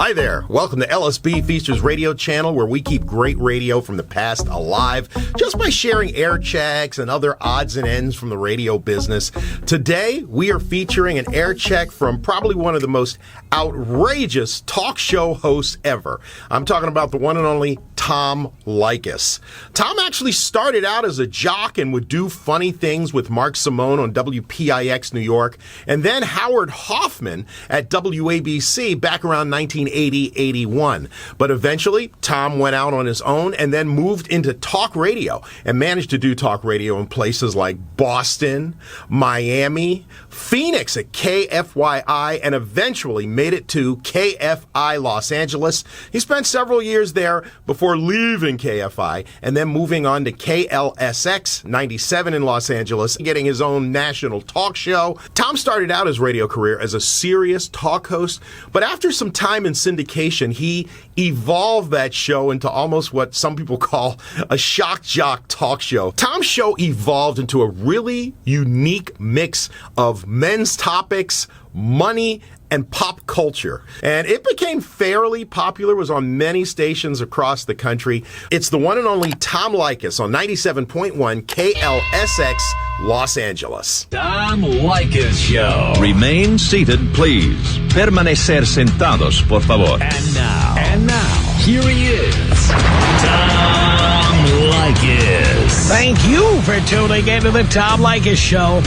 Hi there. Welcome to LSB Feasters Radio Channel, where we keep great radio from the past alive just by sharing Airchecks and other odds and ends from the radio business. Today, we are featuring an Aircheck from probably one of the most outrageous talk show hosts ever. I'm talking about the one and only Tom Leykis. Tom actually started out as a jock and would do funny things with Mark Simone on WPIX New York, and then Howard Hoffman at WABC back around 1980-81. But eventually, Tom went out on his own and then moved into talk radio and managed to do talk radio in places like Boston, Miami, Phoenix at KFYI, and eventually made it to KFI Los Angeles. He spent several years there before leaving KFI and then moving on to KLSX 97 in Los Angeles, getting his own national talk show. Tom started out his radio career as a serious talk host, but after some time in syndication, he evolved that show into almost what some people call a shock jock talk show. Tom's show evolved into a really unique mix of men's topics, money, and pop culture. And it became fairly popular, was on many stations across the country. It's the one and only Tom Leykis on 97.1 KLSX Los Angeles. Tom Leykis Show. Remain seated, please. Permanecer sentados, por favor. And now, here he is, Tom Leykis. Thank you for tuning into the Tom Leykis Show.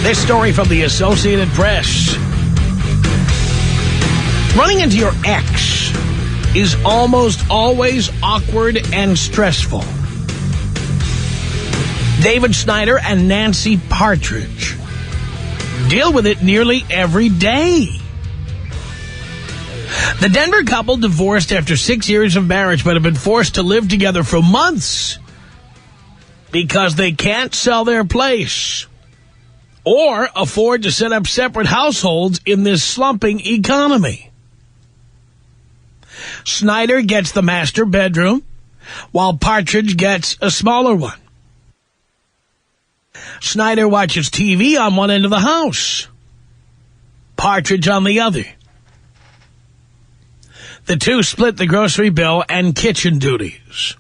This story from the Associated Press. Running into your ex is almost always awkward and stressful. David Snyder and Nancy Partridge deal with it nearly every day. The Denver couple divorced after 6 years of marriage, but have been forced to live together for months because they can't sell their place or afford to set up separate households in this slumping economy. Snyder gets the master bedroom, while Partridge gets a smaller one. Snyder watches TV on one end of the house, Partridge on the other. The two split the grocery bill and kitchen duties.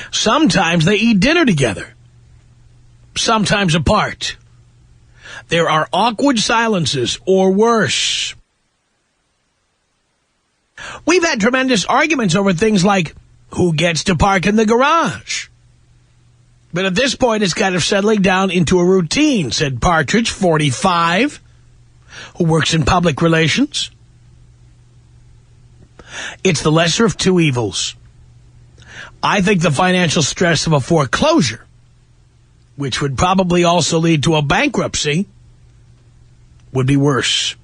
Sometimes they eat dinner together, sometimes apart. There are awkward silences or worse. We've had tremendous arguments over things like who gets to park in the garage. But at this point, it's kind of settling down into a routine, said Partridge, 45, who works in public relations. It's the lesser of two evils. I think the financial stress of a foreclosure, which would probably also lead to a bankruptcy, would be worse.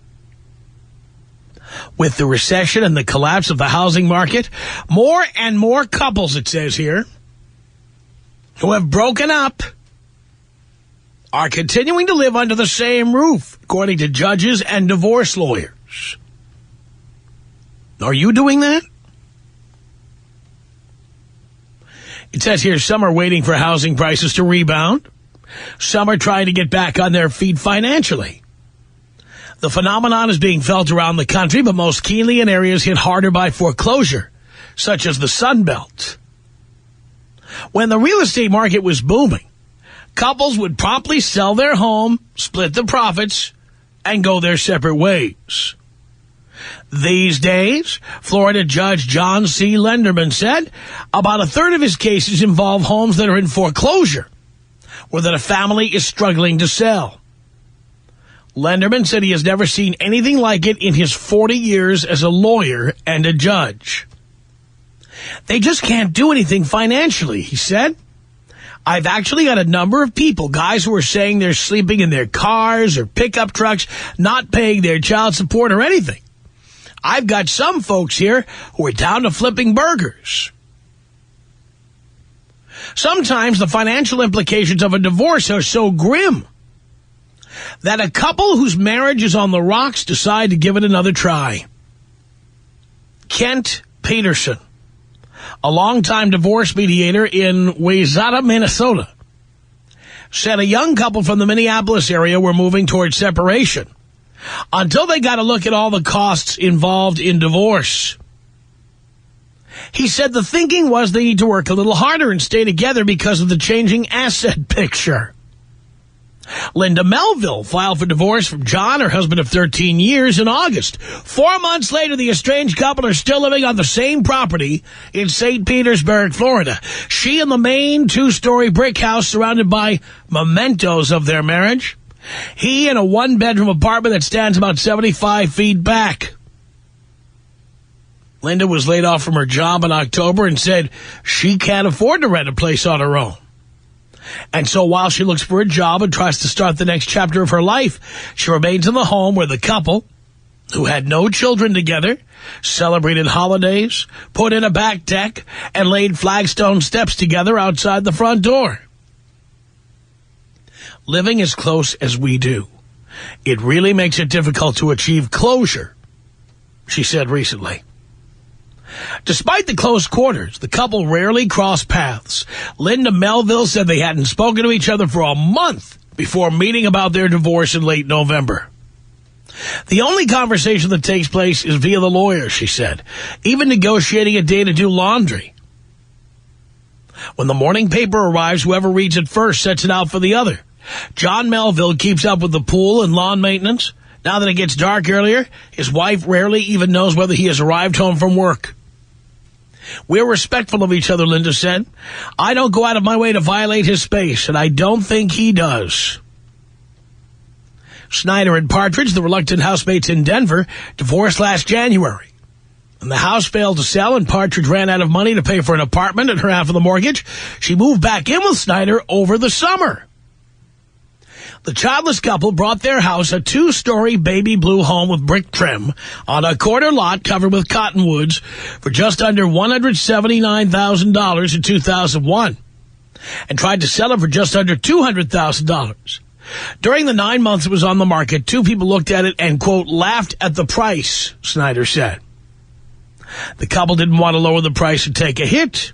With the recession and the collapse of the housing market, more and more couples, it says here, who have broken up are continuing to live under the same roof, according to judges and divorce lawyers. Are you doing that? It says here some are waiting for housing prices to rebound. Some are trying to get back on their feet financially. The phenomenon is being felt around the country, but most keenly in areas hit harder by foreclosure, such as the Sun Belt. When the real estate market was booming, couples would promptly sell their home, split the profits, and go their separate ways. These days, Florida Judge John C. Lenderman said about a third of his cases involve homes that are in foreclosure or that a family is struggling to sell. Lenderman said he has never seen anything like it in his 40 years as a lawyer and a judge. They just can't do anything financially, he said. I've actually got a number of people, guys who are saying they're sleeping in their cars or pickup trucks, not paying their child support or anything. I've got some folks here who are down to flipping burgers. Sometimes the financial implications of a divorce are so grim that a couple whose marriage is on the rocks decide to give it another try. Kent Peterson, a longtime divorce mediator in Wayzata, Minnesota, said a young couple from the Minneapolis area were moving towards separation until they got to look at all the costs involved in divorce. He said the thinking was they need to work a little harder and stay together because of the changing asset picture. Linda Melville filed for divorce from John, her husband of 13 years, in August. 4 months later, the estranged couple are still living on the same property in St. Petersburg, Florida. She in the main 2-story brick house surrounded by mementos of their marriage. He in a 1-bedroom apartment that stands about 75 feet back. Linda was laid off from her job in October and said she can't afford to rent a place on her own. And so while she looks for a job and tries to start the next chapter of her life, she remains in the home where the couple, who had no children together, celebrated holidays, put in a back deck, and laid flagstone steps together outside the front door. Living as close as we do, it really makes it difficult to achieve closure, she said recently. Despite the close quarters, the couple rarely crossed paths. Linda Melville said they hadn't spoken to each other for a month before meeting about their divorce in late November. The only conversation that takes place is via the lawyer, she said, even negotiating a day to do laundry. When the morning paper arrives, whoever reads it first sets it out for the other. John Melville keeps up with the pool and lawn maintenance. Now that it gets dark earlier, his wife rarely even knows whether he has arrived home from work. We're respectful of each other, Linda said. I don't go out of my way to violate his space, and I don't think he does. Snyder and Partridge, the reluctant housemates in Denver, divorced last January. When the house failed to sell and Partridge ran out of money to pay for an apartment and her half of the mortgage, she moved back in with Snyder over the summer. The childless couple brought their house, a 2-story baby blue home with brick trim, on a corner lot covered with cottonwoods for just under $179,000 in 2001 and tried to sell it for just under $200,000. During the 9 months it was on the market, 2 people looked at it and, quote, laughed at the price, Snyder said. The couple didn't want to lower the price and take a hit.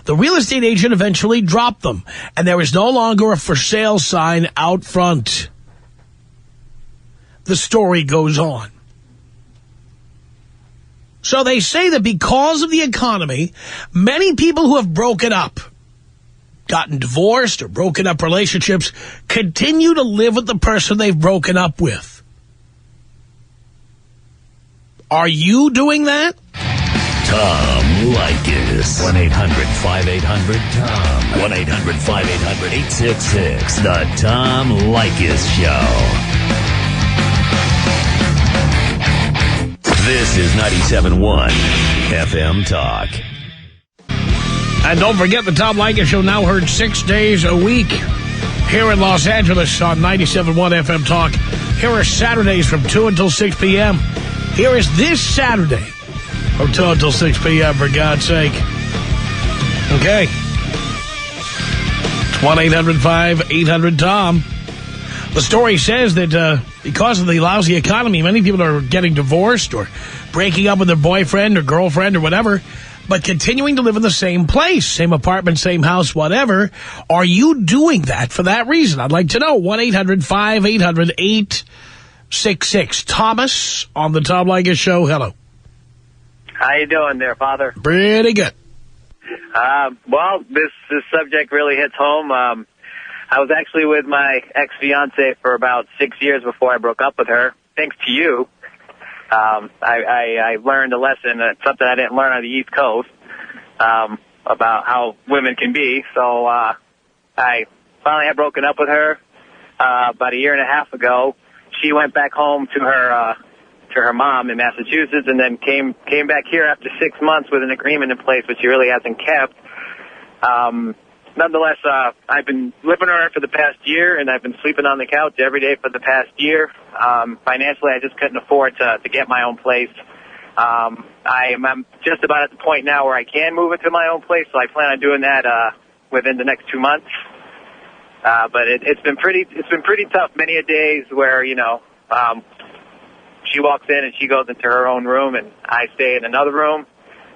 The real estate agent eventually dropped them, and there was no longer a for sale sign out front. The story goes on. So they say that because of the economy, many people who have broken up, gotten divorced or broken up relationships, continue to live with the person they've broken up with. Are you doing that? Tom Leykis. 1-800-5800-TOM. 1-800-5800-866. The Tom Leykis Show. This is 97.1 FM Talk. And don't forget, the Tom Leykis Show now heard 6 days a week here in Los Angeles on 97.1 FM Talk. Here are Saturdays from 2 until 6 p.m. Here is this Saturday from 2 until 6 p.m., for God's sake. Okay. It's 1-800-5800-TOM. The story says that because of the lousy economy, many people are getting divorced or breaking up with their boyfriend or girlfriend or whatever, but continuing to live in the same place, same apartment, same house, whatever. Are you doing that for that reason? I'd like to know. 1-800-5800-866. Thomas on the Tom Leykis Show. Hello. How you doing there, Father? Pretty good. Well, this subject really hits home. I was actually with my ex-fiancée for about 6 years before I broke up with her. Thanks to you, I learned a lesson, something I didn't learn on the East Coast, about how women can be. So I finally had broken up with her about a year and a half ago. She went back home to her mom in Massachusetts, and then came back here after 6 months with an agreement in place, which she really hasn't kept. Nonetheless, I've been living with her for the past year, and I've been sleeping on the couch every day for the past year. Financially, I just couldn't afford to get my own place. I'm just about at the point now where I can move into my own place, so I plan on doing that within the next 2 months. But it's been pretty tough. Many a days where she walks in and she goes into her own room, and I stay in another room,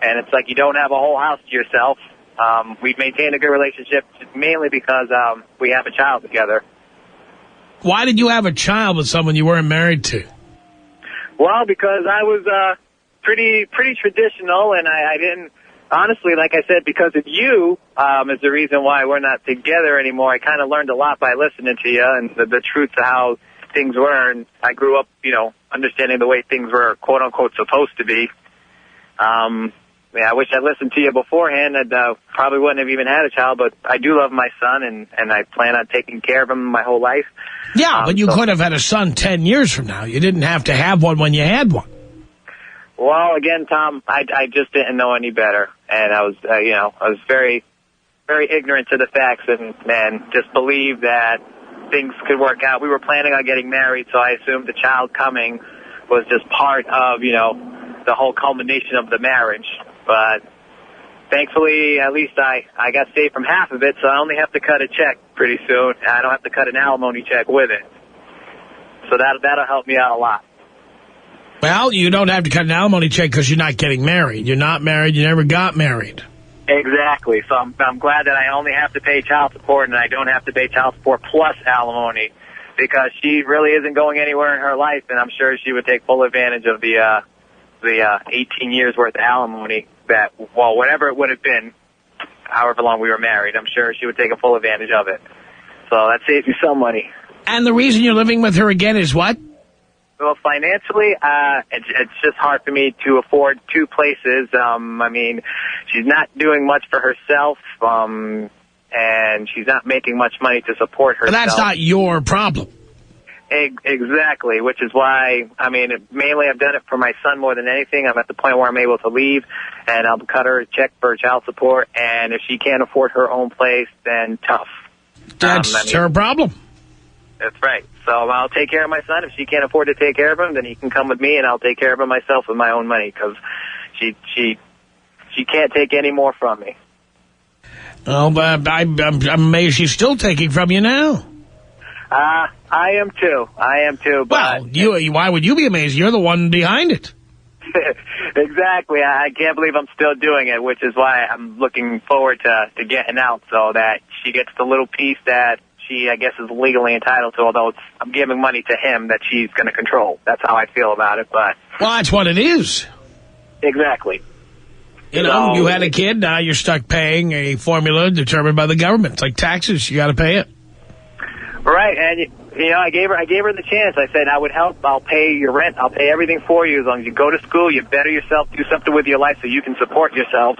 and it's like you don't have a whole house to yourself. We've maintained a good relationship mainly because we have a child together. Why did you have a child with someone you weren't married to? Well, because I was pretty traditional, and I didn't, honestly, like I said, because of you is the reason why we're not together anymore. I kind of learned a lot by listening to you and the truth of how things were, and I grew up, understanding the way things were, quote-unquote, supposed to be. I wish I'd listened to you beforehand. I probably wouldn't have even had a child, but I do love my son, and I plan on taking care of him my whole life. Yeah, but you could have had a son 10 years from now. You didn't have to have one when you had one. Well, again, Tom, I just didn't know any better, and I was, I was very, very ignorant to the facts, and just believed that things could work out. We were planning on getting married, so I assumed the child coming was just part of, the whole culmination of the marriage. But thankfully, at least I got saved from half of it, so I only have to cut a check pretty soon. I don't have to cut an alimony check with it. So that'll help me out a lot. Well, you don't have to cut an alimony check because you're not getting married. You're not married. You never got married. Exactly. So I'm glad that I only have to pay child support, and I don't have to pay child support plus alimony, because she really isn't going anywhere in her life, and I'm sure she would take full advantage of the 18 years worth of alimony that, well, whatever it would have been, however long we were married, I'm sure she would take a full advantage of it. So that saves you some money. And the reason you're living with her again is what? Well, financially, it's just hard for me to afford two places. She's not doing much for herself, and she's not making much money to support herself. But that's not your problem. Exactly, which is why, mainly I've done it for my son more than anything. I'm at the point where I'm able to leave, and I'll cut her a check for child support, and if she can't afford her own place, then tough. That's her problem. That's right. So I'll take care of my son. If she can't afford to take care of him, then he can come with me, and I'll take care of him myself with my own money, because she can't take any more from me. Oh, but I'm amazed she's still taking from you now. I am too. But well, why would you be amazed? You're the one behind it. Exactly. I can't believe I'm still doing it, which is why I'm looking forward to getting out so that she gets the little piece that she, I guess, is legally entitled to, although I'm giving money to him that she's going to control. That's how I feel about it. But well, that's what it is. Exactly. You had a kid, now you're stuck paying a formula determined by the government. It's like taxes. You got to pay it. Right, and I gave her the chance. I said I would help. I'll pay your rent. I'll pay everything for you as long as you go to school, you better yourself, do something with your life so you can support yourself.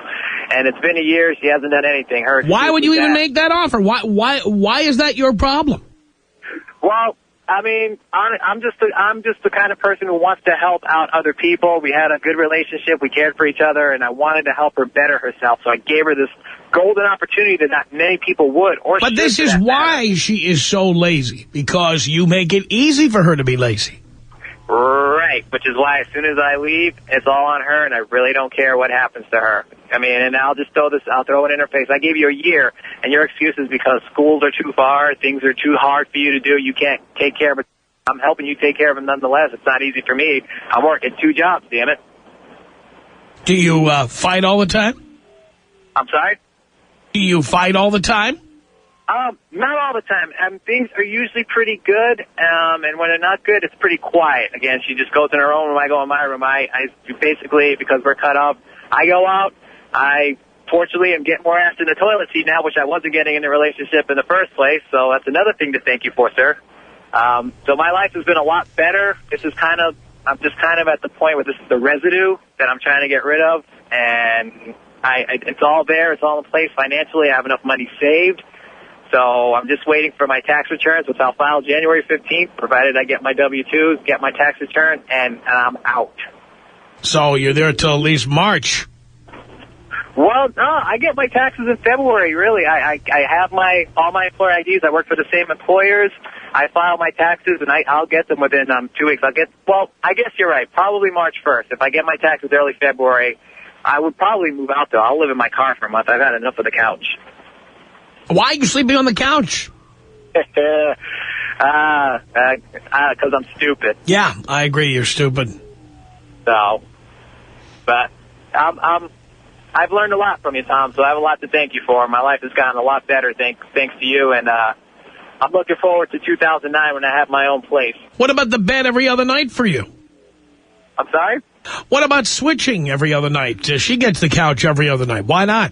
And it's been a year. She hasn't done anything. Why would you even make that offer? Why is that your problem? Well, I'm just the kind of person who wants to help out other people. We had a good relationship. We cared for each other, and I wanted to help her better herself. So I gave her this golden opportunity that not many people would. But this is why she is so lazy, because you make it easy for her to be lazy. Right, which is why as soon as I leave, it's all on her, and I really don't care what happens to her. And I'll just I'll throw it in her face. I gave you a year, and your excuse is because schools are too far, things are too hard for you to do, you can't take care of it. I'm helping you take care of them nonetheless. It's not easy for me. I'm working 2 jobs, damn it. Do you fight all the time? I'm sorry? Do you fight all the time? Not all the time. Things are usually pretty good, and when they're not good, it's pretty quiet. Again, she just goes in her own room, I go in my room. I basically, because we're cut off, I go out. I, fortunately, am getting more ass in the toilet seat now, which I wasn't getting in the relationship in the first place, so that's another thing to thank you for, sir. So my life has been a lot better. I'm just kind of at the point where this is the residue that I'm trying to get rid of, and it's all there. It's all in place financially. I have enough money saved. So I'm just waiting for my tax returns, which I'll file January 15th, provided I get my W-2s, get my tax return, and I'm out. So you're there till at least March. Well, no, I get my taxes in February, really. I have all my employer IDs. I work for the same employers. I file my taxes, and I'll get them within 2 weeks. I guess you're right, probably March 1st. If I get my taxes early February, I would probably move out, though. I'll live in my car for a month. I've had enough of the couch. Why are you sleeping on the couch? Because I'm stupid. Yeah, I agree. You're stupid. So, but I've learned a lot from you, Tom, so I have a lot to thank you for. My life has gotten a lot better thanks to you, and I'm looking forward to 2009 when I have my own place. What about the bed every other night for you? I'm sorry? What about switching every other night? She gets the couch every other night. Why not?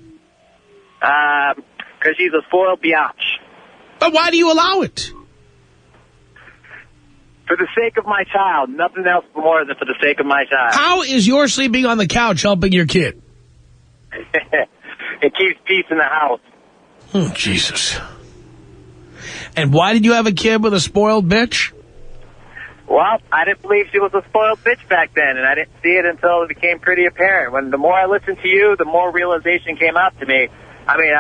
Because she's a spoiled biatch. But why do you allow it? For the sake of my child. Nothing else more than for the sake of my child. How is your sleeping on the couch helping your kid? It keeps peace in the house. Oh, Jesus. And why did you have a kid with a spoiled bitch? Well, I didn't believe she was a spoiled bitch back then, and I didn't see it until it became pretty apparent. When the more I listened to you, the more realization came out to me. I mean,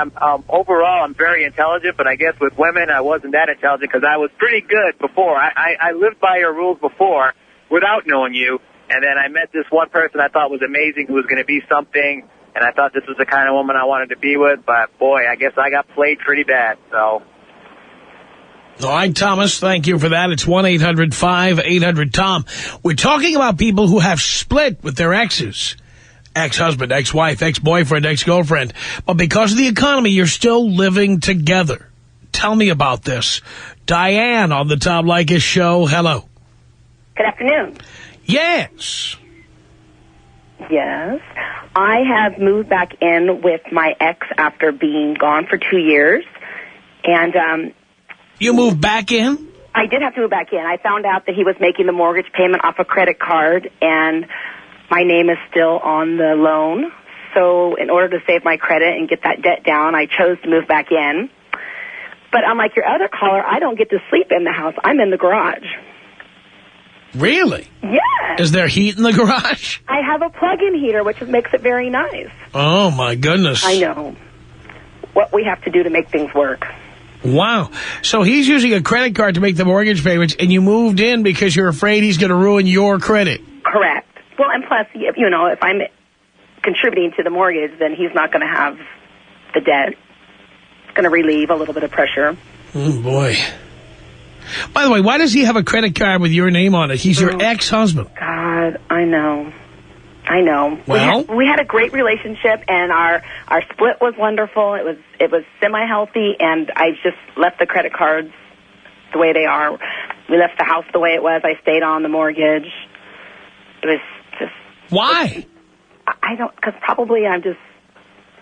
overall, I'm very intelligent, but I guess with women, I wasn't that intelligent because I was pretty good before. I lived by your rules before without knowing you, and then I met this one person I thought was amazing who was going to be something, and I thought this was the kind of woman I wanted to be with, but boy, I guess I got played pretty bad, so... All right, Thomas, thank you for that. It's 1-800-5800-TOM. We're talking about people who have split with their exes. Ex-husband, ex-wife, ex-boyfriend, ex-girlfriend. But because of the economy, you're still living together. Tell me about this. Diane on the Tom Leykis show. Hello. Good afternoon. Yes. Yes. I have moved back in with my ex after being gone for 2 years. And You moved back in? I did have to move back in. I found out that he was making the mortgage payment off a credit card, and my name is still on the loan. So in order to save my credit and get that debt down, I chose to move back in. But unlike your other caller, I don't get to sleep in the house. I'm in the garage. Really? Yes. Is there heat in the garage? I have a plug-in heater, which makes it very nice. Oh, my goodness. I know. What we have to do to make things work. Wow. So he's using a credit card to make the mortgage payments, and you moved in because you're afraid he's going to ruin your credit. Correct. Well, and plus, you know, if I'm contributing to the mortgage, then he's not going to have the debt. It's going to relieve a little bit of pressure. Oh, boy. By the way, why does he have a credit card with your name on it? He's your ex-husband. God, I know. I know. Well, we had a great relationship, and our split was wonderful. It was semi-healthy, and I just left the credit cards the way they are. We left the house the way it was. I stayed on the mortgage. It was just... why? I don't... Because probably I'm just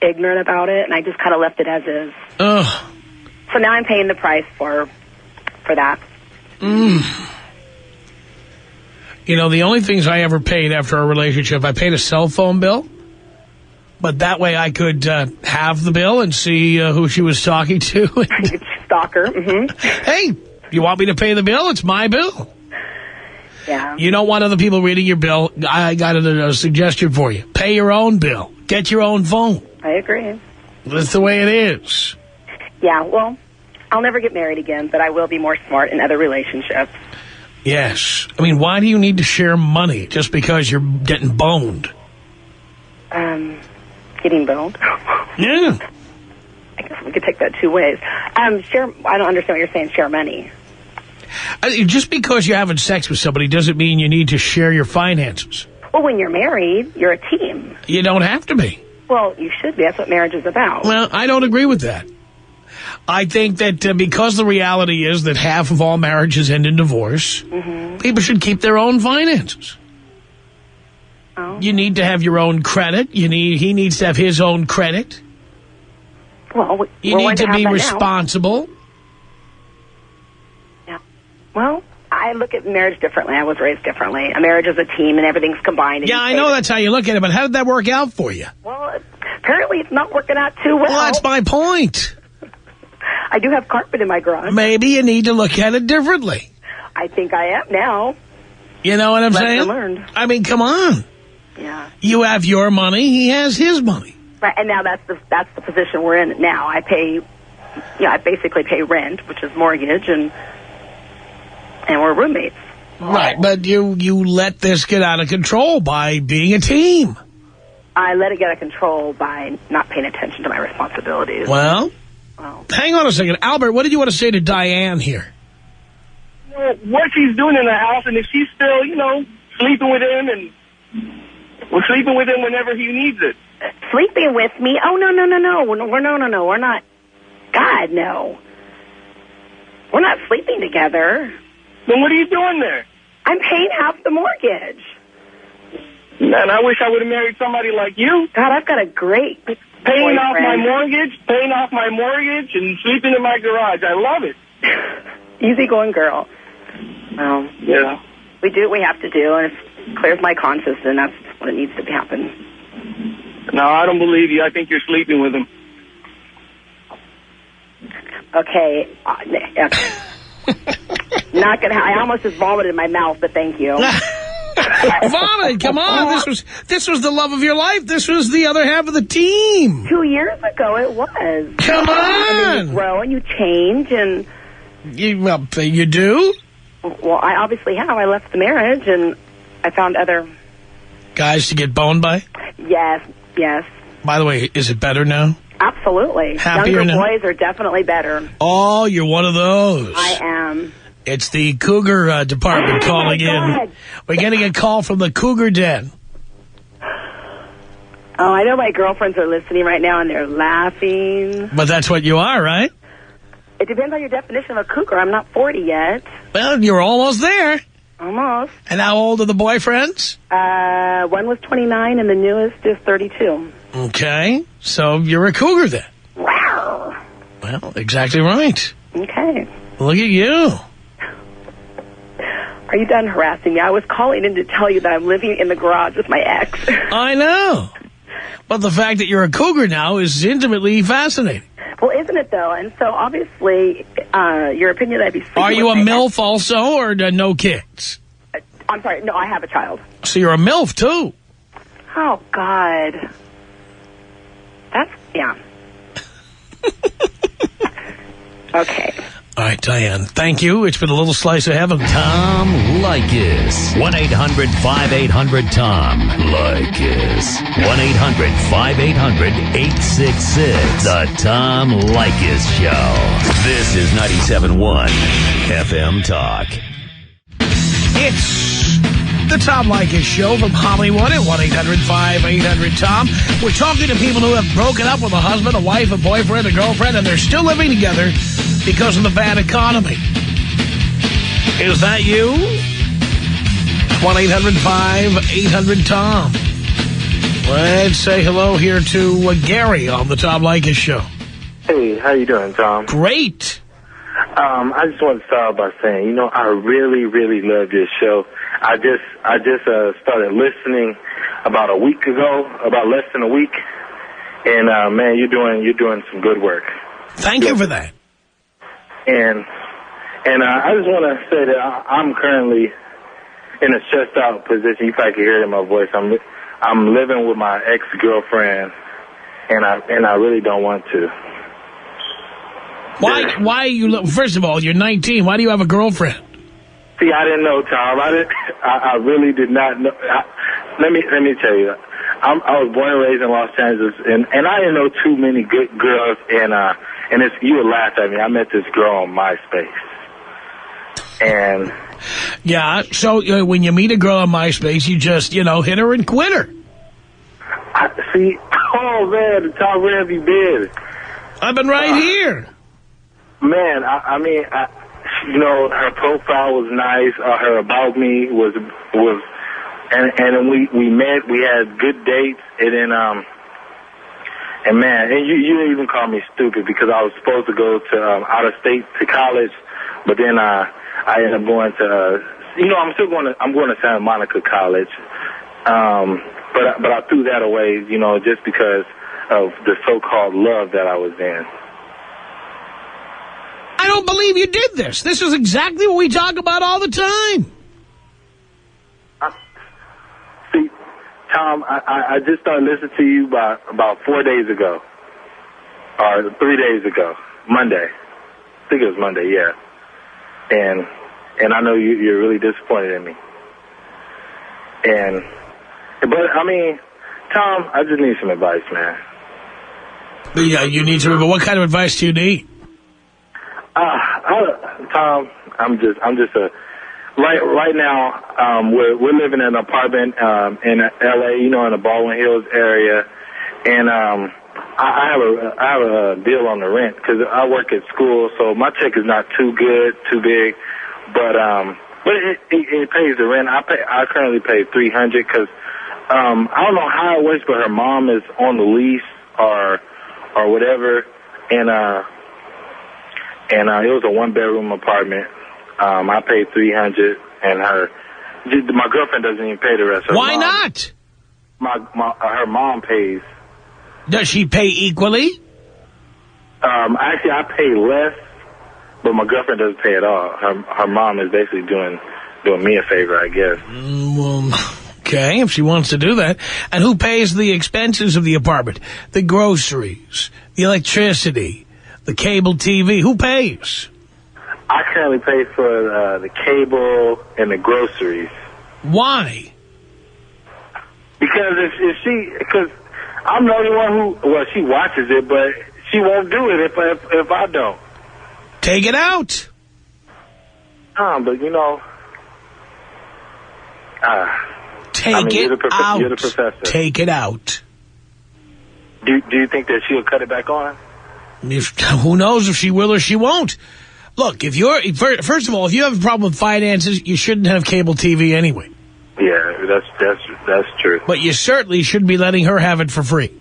ignorant about it, and I just kind of left it as is. Ugh. So now I'm paying the price for that. You know, the only things I ever paid after a relationship, I paid a cell phone bill. But that way I could have the bill and see who she was talking to. Stalker. Mm-hmm. Hey, you want me to pay the bill? It's my bill. Yeah. You don't want other people reading your bill. I got a suggestion for you. Pay your own bill. Get your own phone. I agree. That's the way it is. Yeah, well, I'll never get married again, but I will be more smart in other relationships. Yes. I mean, why do you need to share money just because you're getting boned? Getting boned? Yeah. I guess we could take that two ways. I don't understand what you're saying, share money. Just because you're having sex with somebody doesn't mean you need to share your finances. Well, when you're married, you're a team. You don't have to be. Well, you should be. That's what marriage is about. Well, I don't agree with that. I think that because the reality is that half of all marriages end in divorce, people should keep their own finances. Oh. You need to have your own credit. He needs to have his own credit. Well, you need to be responsible. Yeah. Well, I look at marriage differently. I was raised differently. A marriage is a team and everything's combined. Yeah, I know that's how you look at it, but how did that work out for you? Well, apparently it's not working out too well. Well, that's my point. I do have carpet in my garage. Maybe you need to look at it differently. I think I am now. You know what I'm saying? Learned. I mean, come on. Yeah. You have your money, he has his money. Right, and now that's the position we're in now. I basically pay rent, which is mortgage, and we're roommates. Right, but you let this get out of control by being a team. I let it get out of control by not paying attention to my responsibilities. Well, hang on a second. Albert, what did you want to say to Diane here? What she's doing in the house, and if she's still, sleeping with him and sleeping with him whenever he needs it. Sleeping with me? Oh, no. No. We're not. God, no. We're not sleeping together. Then what are you doing there? I'm paying half the mortgage. Man, I wish I would have married somebody like you. God, I've got a great Paying off my boyfriend. mortgage, and sleeping in my garage. I love it. Easygoing girl. Well, Yeah. we do what we have to do, and it clears my conscience, and that's what it needs to happen. No, I don't believe you. I think you're sleeping with him. Okay. Not gonna. I almost just vomited in my mouth, but thank you. Vomit, come on. This was the love of your life. This was the other half of the team. 2 years ago, it was. Come on. And then you grow and you change, and... You do? Well, I obviously have. I left the marriage, and I found other... Guys to get boned by? Yes. By the way, is it better now? Absolutely. Happier Younger now? boys are definitely better. Oh, you're one of those. I am. It's the Cougar department calling in. We're getting a call from the Cougar Den. Oh, I know my girlfriends are listening right now, and they're laughing. But that's what you are, right? It depends on your definition of a cougar. I'm not 40 yet. Well, you're almost there. Almost. And how old are the boyfriends? One was 29, and the newest is 32. Okay, so you're a cougar then. Wow. Well, exactly right. Okay. Look at you. Are you done harassing me? I was calling in to tell you that I'm living in the garage with my ex. I know. But the fact that you're a cougar now is intimately fascinating. Well, isn't it, though? And so, obviously, your opinion that I'd be sleeping Are you with a my MILF ex. also, or no kids? I'm sorry. No, I have a child. So you're a MILF, too. Oh, God. Yeah. Okay. All right, Diane, thank you. It's been a little slice of heaven. Tom Leykis. 1-800-5800-TOM. Leykis. 1-800-5800-866. The Tom Leykis Show. This is 97.1 FM Talk. It's the Tom Leykis Show from Hollywood at 1-800-5800-TOM. We're talking to people who have broken up with a husband, a wife, a boyfriend, a girlfriend, and they're still living together because of the bad economy. Is that you? 1-800-5800-TOM. Let's say hello here to Gary on the Tom Leykis Show. Hey, how you doing, Tom? Great. I just want to start by saying, I really, really love your show. I just started listening about a week ago, about less than a week, and man, you're doing some good work. Thank you for that. And I just want to say that I'm currently in a stressed out position. You probably can hear it in my voice. I'm living with my ex-girlfriend, and I really don't want to. Why you? First of all, you're 19. Why do you have a girlfriend? See, I didn't know, Tom. I really did not know. Let me tell you. I was born and raised in Los Angeles, and I didn't know too many good girls. And you would laugh at me. I met this girl on MySpace, and yeah. So when you meet a girl on MySpace, you just hit her and quit her. See, oh man, Tom, where have you been? I've been right here. Man, her profile was nice. Her about me was, and then we met. We had good dates, and then and man, and you didn't even call me stupid because I was supposed to go to out of state to college, but then I ended up going to I'm going to Santa Monica College, but I threw that away, just because of the so-called love that I was in. I don't believe you did this. This is exactly what we talk about all the time. See, Tom, I just started listening to you about 4 days ago, or 3 days ago, Monday. I think it was Monday, yeah. And I know you're really disappointed in me. But I mean, Tom, I just need some advice, man. Yeah, you need to. But what kind of advice do you need? Tom, I'm just right now. We're living in an apartment in L.A., in the Baldwin Hills area, and I have a deal on the rent because I work at school, so my check is not too big, but it pays the rent. I currently pay $300 because I don't know how it works, but her mom is on the lease or whatever, and it was a 1-bedroom apartment. I paid $300, and my girlfriend doesn't even pay the rest. Why not? Her mom pays. Does she pay equally? Actually, I pay less, but my girlfriend doesn't pay at all. Her mom is basically doing me a favor, I guess. Okay, if she wants to do that. And who pays the expenses of the apartment? The groceries, the electricity, the cable TV. Who pays? I currently pay for the cable and the groceries. Why? Because because I'm the only one she watches it, but she won't do it if I don't. Take it out. But Take it out. You're the professor. Take it out. Do you think that she'll cut it back on? Who knows if she will or she won't? Look, first of all, if you have a problem with finances, you shouldn't have cable TV anyway. Yeah, that's true. But you certainly shouldn't be letting her have it for free.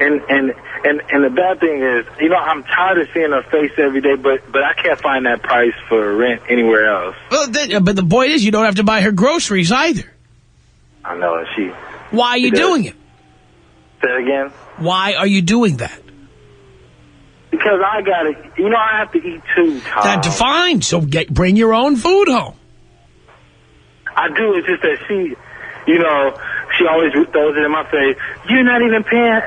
And the bad thing is, I'm tired of seeing her face every day, but I can't find that price for rent anywhere else. Well, but the point is, you don't have to buy her groceries either. I know. Why are you doing it? Say it again? Why are you doing that? Because I gotta, I have to eat too, Tom. That's fine. So bring your own food home. I do. It's just that she always throws it in my face. You're not even paying.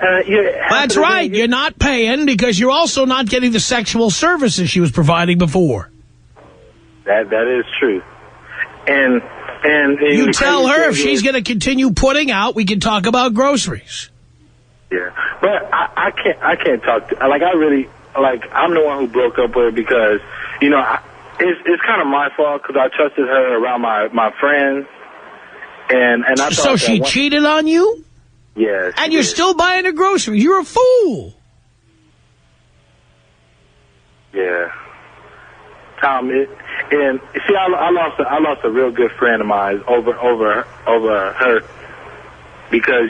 That's right. You're not paying because you're also not getting the sexual services she was providing before. That is true. And you tell her if she's going to continue putting out, we can talk about groceries. Yeah, but I can't talk to, I'm the one who broke up with her because, it's kind of my fault because I trusted her around my friends. And I thought so she cheated on you? Yes. And you're still buying her groceries. You're a fool. Yeah. Tom, I lost a real good friend of mine over her because,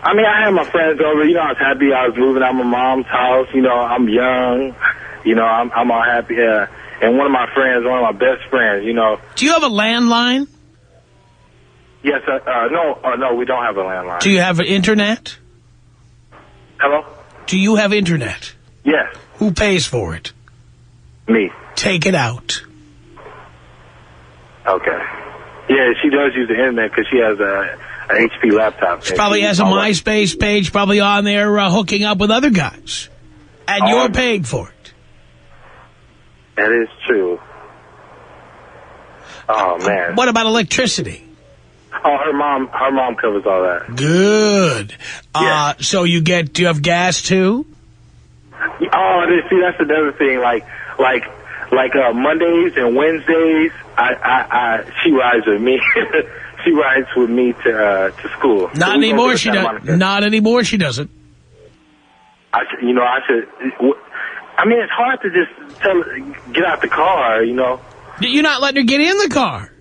I had my friends over, I was happy I was moving out of my mom's house, I'm young, I'm all happy, and one of my best friends, Do you have a landline? Yes, no, we don't have a landline. Do you have internet? Hello? Do you have internet? Yes. Who pays for it? Me. Take it out. Okay. Yeah, she does use the internet because she has an HP laptop. She probably has a MySpace page probably on there hooking up with other guys. And you're paying for it. That is true. Oh, man. What about electricity? Oh, her mom covers all that. Good. Yeah. So do you have gas too? Oh, see, that's another thing. Like Mondays and Wednesdays, she rides with me. She rides with me to school. Not anymore. She doesn't. Not anymore. She doesn't. I should. It's hard to just get out the car. You're not letting her get in the car.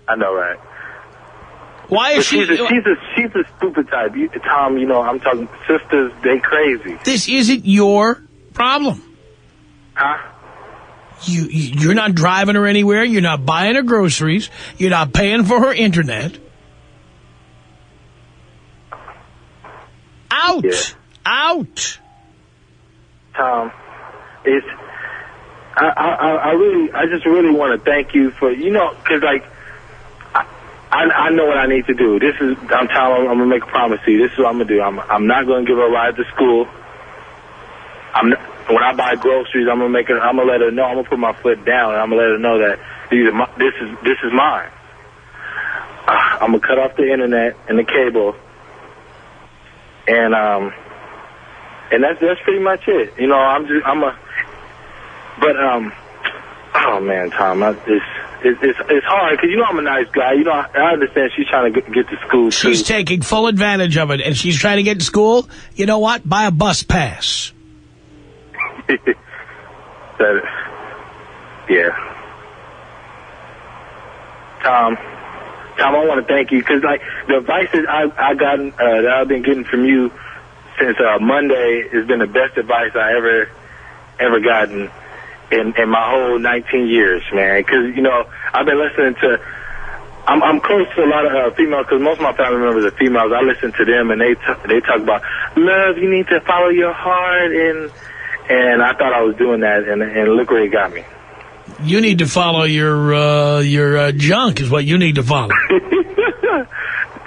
I know, right? Why is she? She's a stupid type. Tom, I'm talking sisters. They crazy. This isn't your problem. Huh? You're not driving her anywhere. You're not buying her groceries. You're not paying for her internet. Out. Yeah. Out. Tom, I just really want to thank you for, because I know what I need to do. I'm gonna make a promise to you. This is what I'm gonna do. I'm not gonna give her a ride to school. When I buy groceries, I'm gonna let her know. I'm gonna put my foot down, and I'm gonna let her know that this is mine. I'm gonna cut off the internet and the cable, and that's pretty much it. Oh man, Tom, it's hard because I'm a nice guy. I understand she's trying to get to school too. She's taking full advantage of it, and she's trying to get to school. You know what? Buy a bus pass. Tom, I want to thank you because, like, the advice that I've gotten, that I've been getting from you since Monday has been the best advice I ever gotten in my whole 19 years, man. Because, you know, I've been listening to, I'm close to a lot of females because most of my family members are females. I listen to them and they talk about love. You need to follow your heart, and I thought I was doing that, and look where it got me. You need to follow your junk is what you need to follow.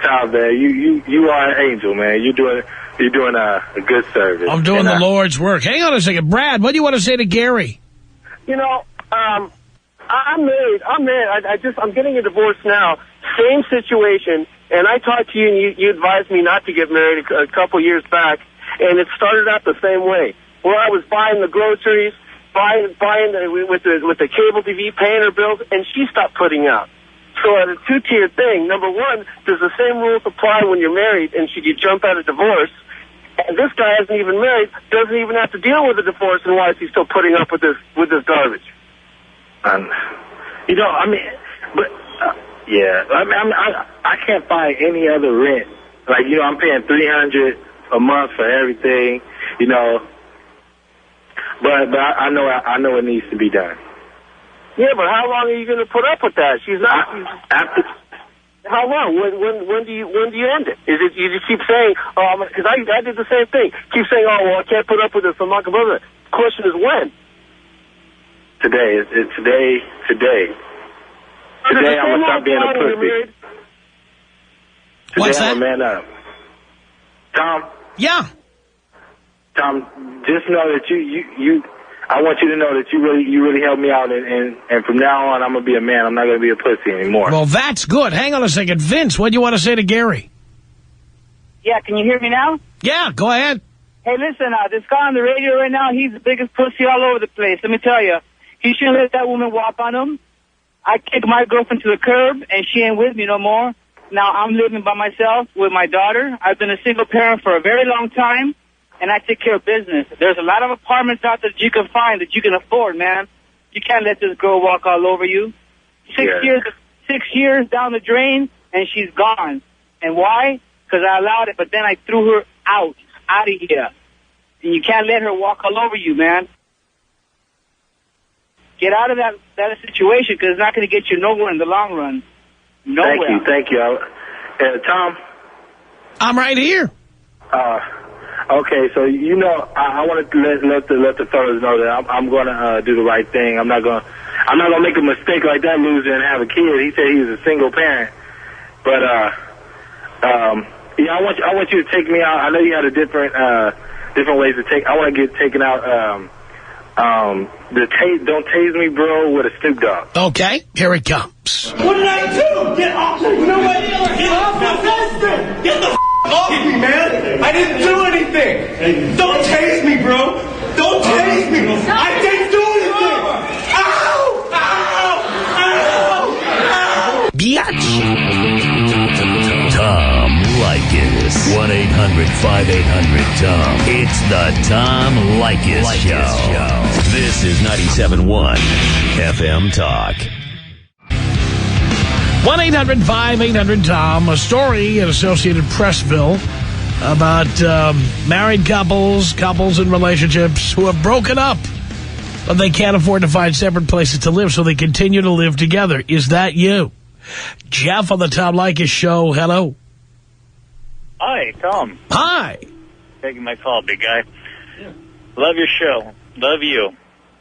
Tom, man, you are an angel, man. You're doing a good service. I'm doing the Lord's work. Hang on a second, Brad. What do you want to say to Gary? You know, I'm married. I'm getting a divorce now. Same situation. And I talked to you, and you advised me not to get married a couple years back. And it started out the same way. Where I was buying the groceries, buying with the cable TV, paying her bills, and she stopped putting out. So at a two-tier thing, number one, does the same rules apply when you're married, and should you jump out of divorce? And this guy isn't even married, doesn't even have to deal with a divorce, and why is he still putting up with this garbage? You know, I mean, but yeah, I can't find any other rent. Like, you know, I'm paying $300 a month for everything, you know. But I know it needs to be done. Yeah, but how long are you going to put up with that? She's not. How long? When do you end it? Is it you just keep saying? Because I did the same thing. Keep saying, oh well, I can't put up with this. I'm not going to. The question is when. Today. It's today. Today I'm gonna stop being a pussy. What's today that? I'm a man up. Tom. Yeah. Tom, just know that I want you to know that you really helped me out, and from now on, I'm going to be a man. I'm not going to be a pussy anymore. Well, that's good. Hang on a second. Vince, what do you want to say to Gary? Yeah, can you hear me now? Yeah, go ahead. Hey, listen, this guy on the radio right now, he's the biggest pussy all over the place. Let me tell you, he shouldn't let that woman walk on him. I kicked my girlfriend to the curb, and she ain't with me no more. Now I'm living by myself with my daughter. I've been a single parent for a very long time. And I take care of business. There's a lot of apartments out there that you can find that you can afford, man. You can't let this girl walk all over you. 6 years down the drain, and she's gone. And why? Because I allowed it, but then I threw her out of here. And you can't let her walk all over you, man. Get out of that situation, because it's not going to get you nowhere in the long run. Nowhere. Thank you. Tom? I'm right here. Okay, so you know, I wanted to let the fellas know that I'm going to do the right thing. I'm not going to make a mistake like that, loser, and have a kid. He said he was a single parent, but yeah, I want you to take me out. I know you had a different ways to take. I want to get taken out. Don't tase me, bro, with a Snoop Dogg. Okay, here it comes. What did I do? Get off! You know what? Get off my face! Get the off me, man! I didn't do anything! Don't tase me, bro! Don't tase me! I didn't do anything! Ow! Ow! Ow! Ow! Biatch! Tom Leykis. 1-800-5800-TOM. It's the Tom Leykis Show. This is 97.1 FM Talk. 1-800-5800-TOM. A story in Associated Pressville about married couples in relationships who have broken up, but they can't afford to find separate places to live, so they continue to live together. Is that you? Jeff on the Tom Leykis Show. Hello. Hi, Tom. Hi. Taking my call, big guy. Yeah. Love your show. Love you.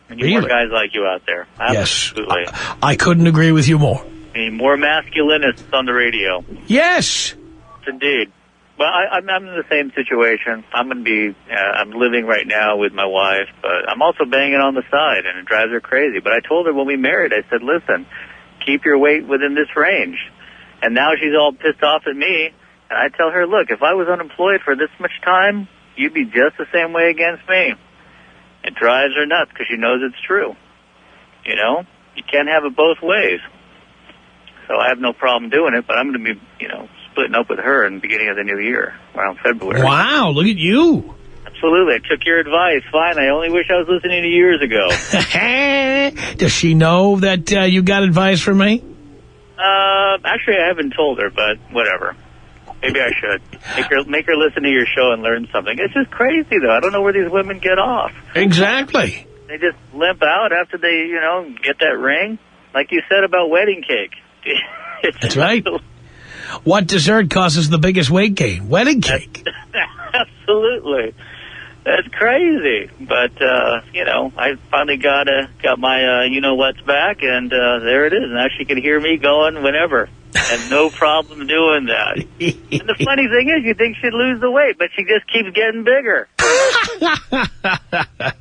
And you more guys like you out there. Absolutely. Yes. I couldn't agree with you more. Need more masculinists on the radio. Yes. Indeed. Well, I'm in the same situation. I'm going to be, I'm living right now with my wife, but I'm also banging on the side, and it drives her crazy. But I told her when we married, I said, listen, keep your weight within this range. And now she's all pissed off at me, and I tell her, look, if I was unemployed for this much time, you'd be just the same way against me. It drives her nuts because she knows it's true. You know? You can't have it both ways. So I have no problem doing it, but I'm going to be, splitting up with her in the beginning of the new year, around February. Wow, look at you. Absolutely. I took your advice. Fine. I only wish I was listening to you years ago. Does she know that you got advice from me? Actually, I haven't told her, but whatever. Maybe I should. Make her listen to your show and learn something. It's just crazy, though. I don't know where these women get off. Exactly. They just limp out after they, get that ring. Like you said about wedding cake. That's right. What dessert causes the biggest weight gain? Wedding cake. Absolutely. That's crazy. But, I finally got my you-know-what's back, and there it is. Now she can hear me going whenever. And no problem doing that. And the funny thing is, you think she'd lose the weight, but she just keeps getting bigger.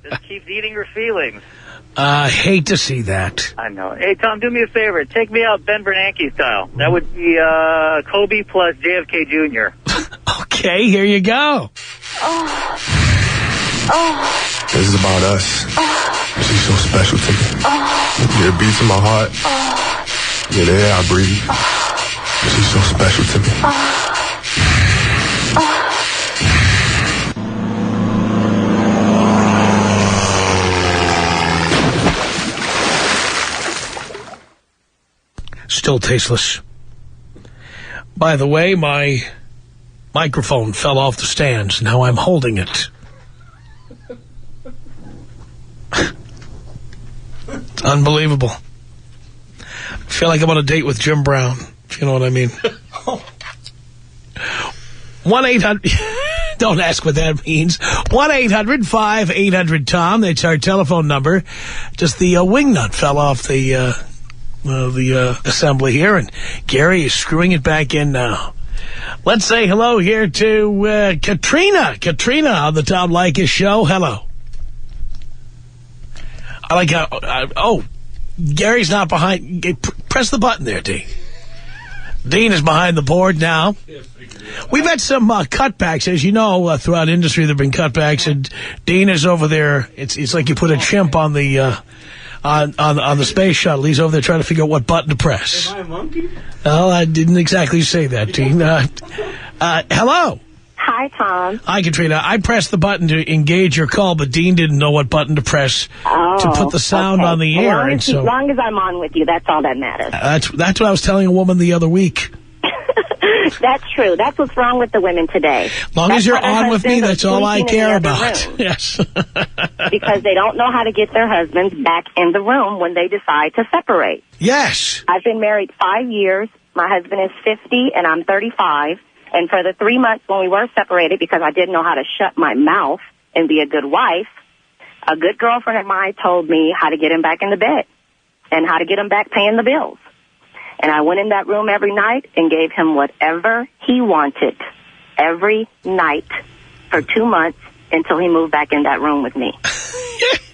Just keeps eating her feelings. I hate to see that. I know. Hey, Tom, do me a favor. Take me out Ben Bernanke style. That would be Kobe plus JFK Jr. Okay, here you go. This is about us. She's so special to me. Yeah, it beats in my heart. Yeah, the air I breathe. She's so special to me. Still tasteless. By the way, my microphone fell off the stands. Now I'm holding it. It's unbelievable. I feel like I'm on a date with Jim Brown, if you know what I mean. 1-800... Don't ask what that means. 1-800-5800-TOM. That's our telephone number. Just the wing nut fell off the assembly here, and Gary is screwing it back in now. Let's say hello here to Katrina. Katrina on the Tom Leykis show. Hello. I like how... Gary's not behind. Press the button there, Dean. Dean is behind the board now. We've had some cutbacks, as you know, throughout industry. There've been cutbacks, and Dean is over there. It's like you put a chimp on the on the space shuttle. He's over there trying to figure out what button to press. Am I a monkey? Well, I didn't exactly say that, Dean. Hello. Hi, Tom. Hi, Katrina. I pressed the button to engage your call, but Dean didn't know what button to press to put the sound on the air. As long as I'm on with you, that's all that matters. That's what I was telling a woman the other week. That's true. That's what's wrong with the women today. As long as you're on with me, that's all I care about. Yes. Because they don't know how to get their husbands back in the room when they decide to separate. Yes. I've been married 5 years. My husband is 50, and I'm 35. And for the 3 months when we were separated, because I didn't know how to shut my mouth and be a good wife, a good girlfriend of mine told me how to get him back in the bed and how to get him back paying the bills. And I went in that room every night and gave him whatever he wanted every night for 2 months until he moved back in that room with me.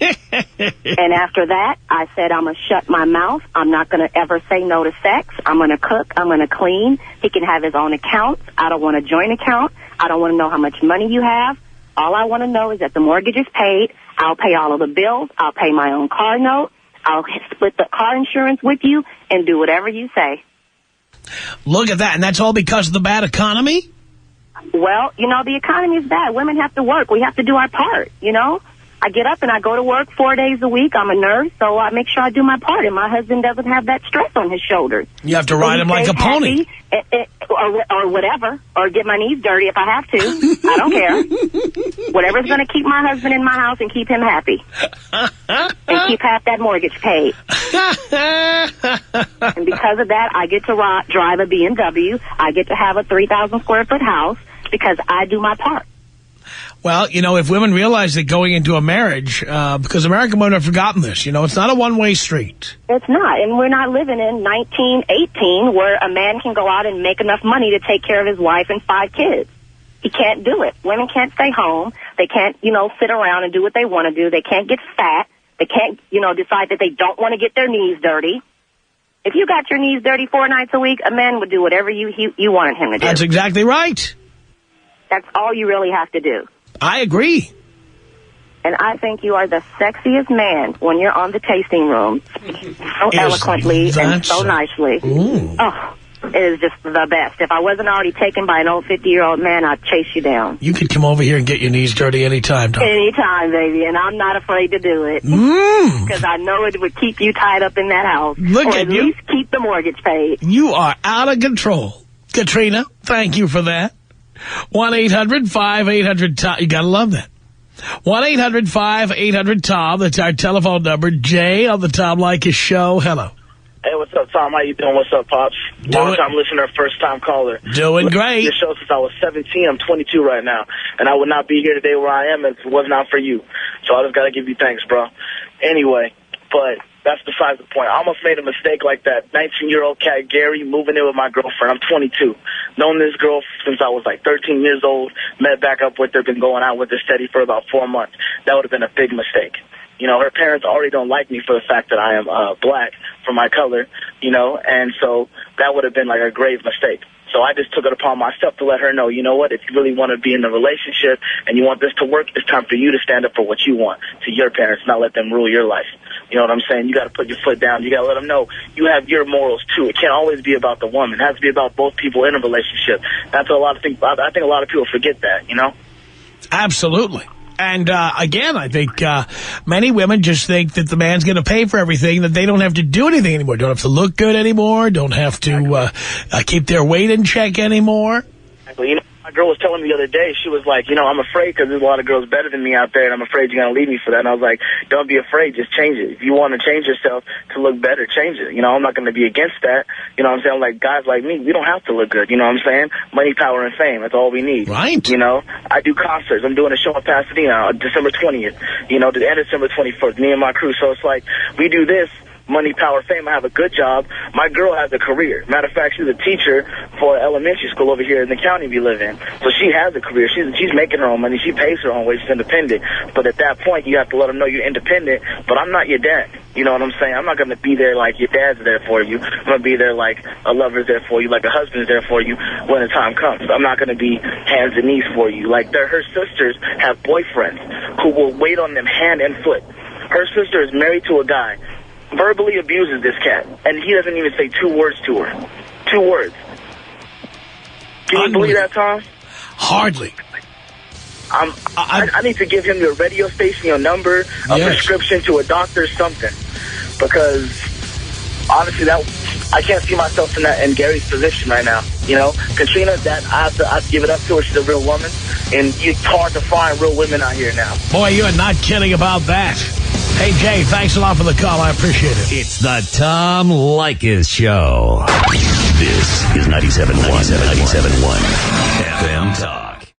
And after that, I said, I'm going to shut my mouth. I'm not going to ever say no to sex. I'm going to cook. I'm going to clean. He can have his own accounts. I don't want a joint account. I don't want to know how much money you have. All I want to know is that the mortgage is paid. I'll pay all of the bills. I'll pay my own car note. I'll split the car insurance with you and do whatever you say. Look at that. And that's all because of the bad economy? Well, the economy is bad. Women have to work. We have to do our part, I get up and I go to work 4 days a week. I'm a nurse, so I make sure I do my part. And my husband doesn't have that stress on his shoulders. You have to ride him like a pony. Or whatever. Or get my knees dirty if I have to. I don't care. Whatever's going to keep my husband in my house and keep him happy. And keep half that mortgage paid. And because of that, I get to drive a BMW. I get to have a 3,000 square foot house because I do my part. Well, if women realize that going into a marriage, because American women have forgotten this, it's not a one-way street. It's not. And we're not living in 1918 where a man can go out and make enough money to take care of his wife and 5 kids. He can't do it. Women can't stay home. They can't, sit around and do what they want to do. They can't get fat. They can't, decide that they don't want to get their knees dirty. If you got your knees dirty 4 nights a week, a man would do whatever you wanted him to do. That's exactly right. That's all you really have to do. I agree. And I think you are the sexiest man when you're on the tasting room, so eloquently and so nicely. Ooh. Oh, It is just the best. If I wasn't already taken by an old 50-year-old man, I'd chase you down. You could come over here and get your knees dirty anytime, Tom. Anytime, baby, and I'm not afraid to do it. Because I know it would keep you tied up in that house. Look or at you. At least keep the mortgage paid. You are out of control. Katrina, thank you for that. 1-800-5800-TOM. You got to love that. 1-800-5800-TOM. That's our telephone number. Jay on the Tom Leykis Show. Hello. Hey, what's up, Tom? How you doing? What's up, Pops? Long-time listener, first-time caller. Doing great. Your show since I was 17. I'm 22 right now. And I would not be here today where I am if it was not for you. So I just got to give you thanks, bro. Anyway, but that's besides the point. I almost made a mistake like that 19-year-old cat, Gary, moving in with my girlfriend. I'm 22. Known this girl since I was like 13 years old. Met back up with her, been going out with her steady for about 4 months. That would have been a big mistake. You know, her parents already don't like me for the fact that I am black for my color, you know, and so that would have been like a grave mistake. So I just took it upon myself to let her know, you know what, if you really want to be in a relationship and you want this to work, it's time for you to stand up for what you want to your parents, not let them rule your life. You know what I'm saying? You got to put your foot down. You got to let them know you have your morals, too. It can't always be about the woman. It has to be about both people in a relationship. That's a lot of things. I think a lot of people forget that, you know? Absolutely. And, again, I think many women just think that the man's going to pay for everything, that they don't have to do anything anymore, don't have to look good anymore, don't have to keep their weight in check anymore. Exactly. You know, my girl was telling me the other day, she was like, you know, I'm afraid because there's a lot of girls better than me out there, and I'm afraid you're going to leave me for that. And I was like, don't be afraid, just change it. If you want to change yourself to look better, change it. You know, I'm not going to be against that. You know what I'm saying? Like, guys like me, we don't have to look good. You know what I'm saying? Money, power, and fame. That's all we need. Right. You know, I do concerts. I'm doing a show in Pasadena on December 20th, you know, and December 21st, me and my crew. So it's like, we do this. Money, power, fame. I have a good job. My girl has a career. Matter of fact, she's a teacher for elementary school over here in the county we live in. So she has a career. She's making her own money. She pays her own way. She's independent. But at that point, you have to let them know you're independent. But I'm not your dad. You know what I'm saying? I'm not going to be there like your dad's there for you. I'm going to be there like a lover's there for you, like a husband's there for you when the time comes. I'm not going to be hands and knees for you. Like her sisters have boyfriends who will wait on them hand and foot. Her sister is married to a guy, verbally abuses this cat, and he doesn't even say 2 words to her. 2 words. Can you believe that, Tom? Hardly. I need to give him your radio station, your number, a prescription to a doctor, something. Because, honestly, I can't see myself in Gary's position right now. You know, Katrina, I have to give it up to her. She's a real woman, and it's hard to find real women out here now. Boy, you're not kidding about that. Hey, Jay, thanks a lot for the call. I appreciate it. It's the Tom Leykis Show. This is 97.1 FM Talk.